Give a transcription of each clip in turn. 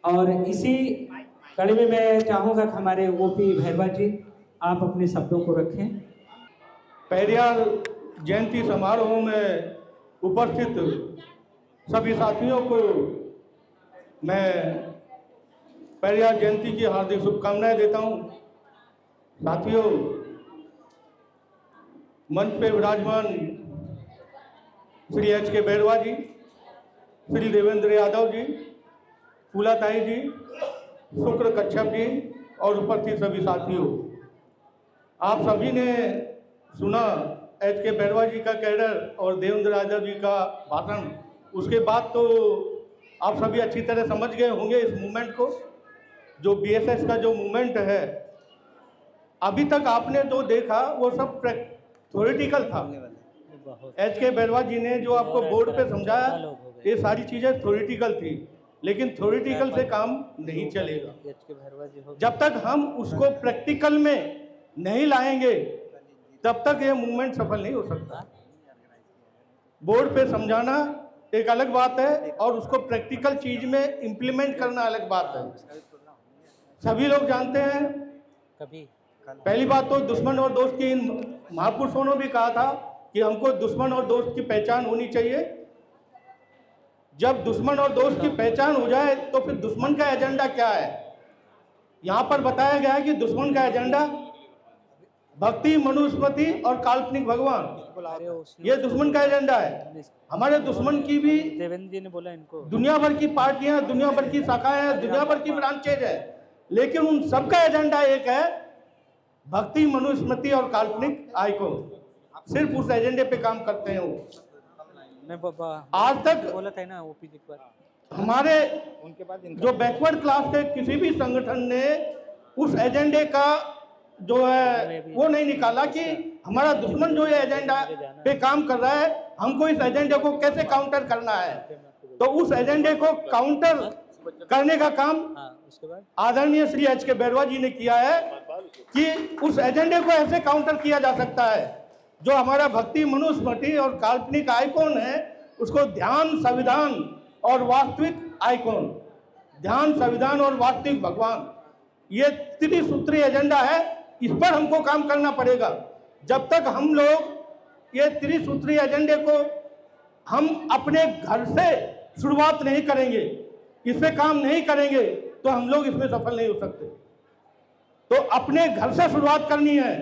और इसी कड़ी में मैं चाहूँगा कि हमारे ओपी भैरवा जी आप अपने शब्दों को रखें। पेरियार जयंती समारोह में उपस्थित सभी साथियों को मैं पेरियार जयंती की हार्दिक शुभकामनाएं देता हूं। साथियों, मंच पे विराजमान श्री एच के बैरवा जी, श्री देवेंद्र यादव जी, फूलाताई जी, शुक्र कच्छप जी और उपस्थित सभी साथियों, आप सभी ने सुना एच के बैरवा जी का कैडर और देवेंद्र यादव जी का भाषण। उसके बाद तो आप सभी अच्छी तरह समझ गए होंगे इस मूवमेंट को, जो बीएसएस का जो मूवमेंट है। अभी तक आपने जो देखा वो सब थ्योरेटिकल था। एच के बैरवा जी ने जो आपको बोर्ड पे समझाया ये सारी चीज़ें थ्योरेटिकल थी, लेकिन थ्योरेटिकल से काम नहीं चलेगा। जब तक हम उसको प्रैक्टिकल में नहीं लाएंगे तब तक ये मूवमेंट सफल नहीं हो सकता। बोर्ड पे समझाना एक अलग बात है और उसको प्रैक्टिकल चीज में इम्प्लीमेंट करना अलग बात है। सभी लोग जानते हैं, पहली बात तो दुश्मन और दोस्त की, इन महापुरुषों ने भी कहा था कि हमको दुश्मन और दोस्त की पहचान होनी चाहिए। जब दुश्मन और दोस्त की पहचान हो जाए तो फिर दुश्मन का एजेंडा क्या है। यहाँ पर बताया गया है कि दुश्मन का एजेंडा भक्ति, मनुस्मृति और काल्पनिक भगवान, ये दुश्मन का एजेंडा है। हमारे दुश्मन की भी देवेंद्र जी ने बोला इनको दुनिया भर की पार्टियां, दुनिया भर की शाखाएं हैं, दुनिया भर की ब्रांचेज है, लेकिन उन सबका एजेंडा एक है, भक्ति, मनुस्मृति और काल्पनिक आइकॉन। सिर्फ उस एजेंडे पे काम करते हैं वो। आज तक बोला था ना ओपी जी पर, हमारे जो बैकवर्ड क्लास के किसी भी संगठन ने उस एजेंडे का जो है वो नहीं निकाला कि हमारा दुश्मन जो ये एजेंडा पे काम कर रहा है, हमको इस एजेंडे को कैसे काउंटर करना है। तो उस एजेंडे को काउंटर करने का काम आदरणीय श्री एच के बैरवा जी ने किया है कि उस एजेंडे को ऐसे काउंटर किया जा सकता है जो हमारा भक्ति, मनुस्मृति और काल्पनिक आइकॉन है, उसको ध्यान, संविधान और वास्तविक आइकॉन, ध्यान, संविधान और वास्तविक भगवान, ये त्रिसूत्री एजेंडा है। इस पर हमको काम करना पड़ेगा। जब तक हम लोग ये त्रिसूत्री एजेंडे को हम अपने घर से शुरुआत नहीं करेंगे, इस पे काम नहीं करेंगे, तो हम लोग इसमें सफल नहीं हो सकते। तो अपने घर से शुरुआत करनी है,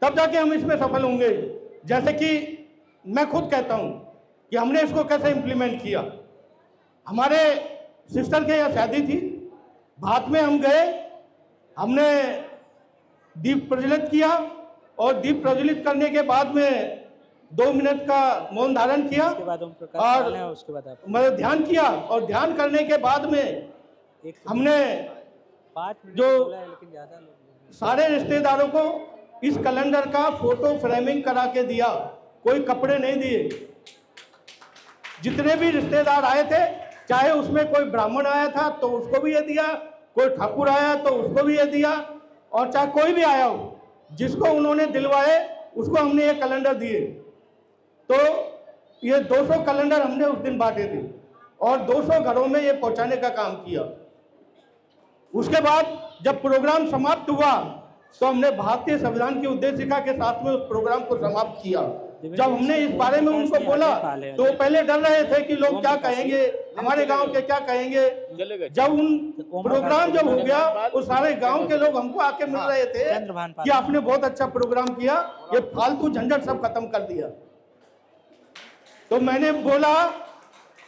तब जाके हम इसमें सफल होंगे। जैसे कि मैं खुद कहता हूं कि हमने इसको कैसे इंप्लीमेंट किया। हमारे सिस्टर के यहाँ शादी थी, भात में हम गए, हमने दीप प्रज्वलित किया और दीप प्रज्वलित करने के बाद में 2 मिनट का मौन धारण किया और उसके बाद मतलब ध्यान किया, और ध्यान करने के बाद में हमने 5 मिनट जो लेकिन ज्यादा लोग सारे रिश्तेदारों को इस कैलेंडर का फोटो फ्रेमिंग करा के दिया, कोई कपड़े नहीं दिए। जितने भी रिश्तेदार आए थे, चाहे उसमें कोई ब्राह्मण आया था तो उसको भी ये दिया, कोई ठाकुर आया तो उसको भी ये दिया, और चाहे कोई भी आया हो, जिसको उन्होंने दिलवाए उसको हमने ये कैलेंडर दिए। तो ये 200 कैलेंडर हमने उस दिन बांटे थे और 200 घरों में ये पहुंचाने का काम किया। उसके बाद जब प्रोग्राम समाप्त हुआ तो हमने भारतीय संविधान की उद्देशिका के साथ में उस प्रोग्राम को समाप्त किया। जब हमने इस बारे में उनको बोला तो पहले डर रहे थे कि लोग क्या कहेंगे, हमारे गांव के क्या कहेंगे। जब उन प्रोग्राम जब हो गया, वो सारे गांव के लोग हमको आके मिल रहे थे कि आपने बहुत अच्छा प्रोग्राम किया, ये फालतू झंझट सब खत्म कर दिया। तो मैंने बोला,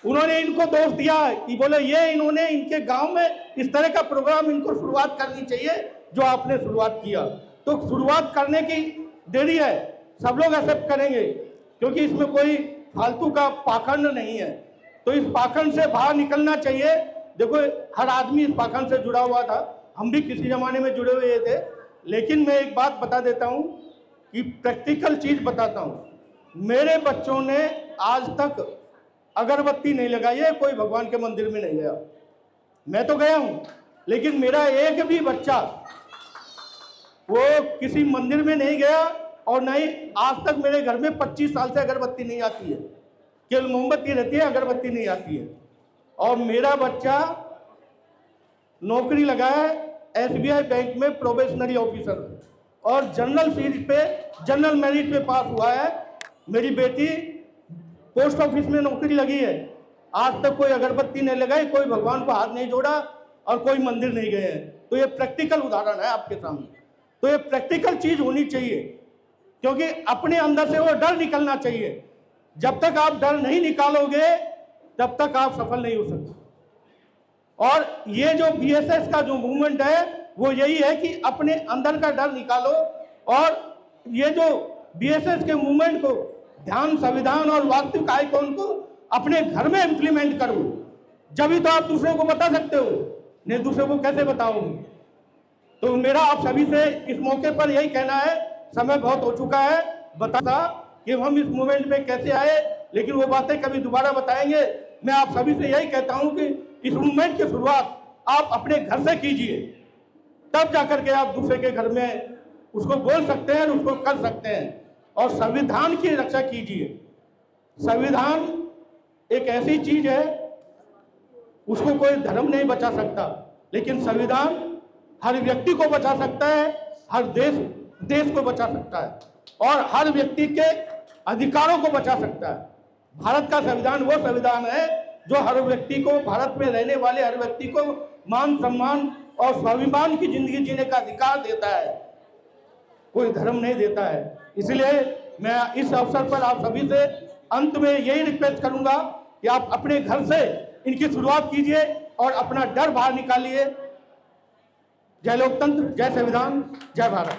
उन्होंने इनको दोष दिया कि बोले ये इन्होंने इनके गांव में इस तरह का प्रोग्राम इनको शुरुआत करनी चाहिए जो आपने शुरुआत किया। तो शुरुआत करने की देरी है, सब लोग एक्सेप्ट करेंगे क्योंकि इसमें कोई फालतू का पाखंड नहीं है। तो इस पाखंड से बाहर निकलना चाहिए। देखो, हर आदमी इस पाखंड से जुड़ा हुआ था, हम भी किसी जमाने में जुड़े हुए थे। लेकिन मैं एक बात बता देता हूँ कि प्रैक्टिकल चीज बताता हूँ। मेरे बच्चों ने आज तक अगरबत्ती नहीं लगाई है, कोई भगवान के मंदिर में नहीं गया। मैं तो गया हूँ, लेकिन मेरा एक भी बच्चा वो किसी मंदिर में नहीं गया, और नहीं आज तक मेरे घर में 25 साल से अगरबत्ती नहीं आती है, केवल मोमबत्ती रहती है, अगरबत्ती नहीं आती है। और मेरा बच्चा नौकरी लगा है एसबीआई बैंक में प्रोबेशनरी ऑफिसर, और जनरल सीट पे जनरल मेरिट पे पास हुआ है। मेरी बेटी पोस्ट ऑफिस में नौकरी लगी है, आज तक कोई अगरबत्ती नहीं लगाई, कोई भगवान को हाथ नहीं जोड़ा और कोई मंदिर नहीं गए हैं। तो ये प्रैक्टिकल उदाहरण है आपके सामने। तो ये प्रैक्टिकल चीज होनी चाहिए, क्योंकि अपने अंदर से वो डर निकलना चाहिए। जब तक आप डर नहीं निकालोगे तब तक आप सफल नहीं हो सकते। और ये जो बीएसएस का जो मूवमेंट है वो यही है कि अपने अंदर का डर निकालो, और ये जो बीएसएस के मूवमेंट को ध्यान, संविधान और वास्तविक आइकॉन को अपने घर में इंप्लीमेंट करो, जब ही तो आप दूसरों को बता सकते हो, नहीं दूसरों को कैसे बताओगे। तो मेरा आप सभी से इस मौके पर यही कहना है, समय बहुत हो चुका है, बता कि हम इस मूवमेंट में कैसे आए, लेकिन वो बातें कभी दोबारा बताएंगे। मैं आप सभी से यही कहता हूं कि इस मूवमेंट की शुरुआत आप अपने घर से कीजिए, तब जाकर के आप दूसरे के घर में उसको बोल सकते हैं, उसको कर सकते हैं। और संविधान की रक्षा कीजिए। संविधान एक ऐसी चीज है, उसको कोई धर्म नहीं बचा सकता, लेकिन संविधान हर व्यक्ति को बचा सकता है, हर देश को बचा सकता है, और हर व्यक्ति के अधिकारों को बचा सकता है। भारत का संविधान वो संविधान है जो हर व्यक्ति को, भारत में रहने वाले हर व्यक्ति को मान, सम्मान और स्वाभिमान की जिंदगी जीने का अधिकार देता है, कोई धर्म नहीं देता है। इसलिए मैं इस अवसर पर आप सभी से अंत में यही रिक्वेस्ट करूंगा कि आप अपने घर से इनकी शुरुआत कीजिए और अपना डर बाहर निकालिए। जय लोकतंत्र, जय संविधान, जय भारत।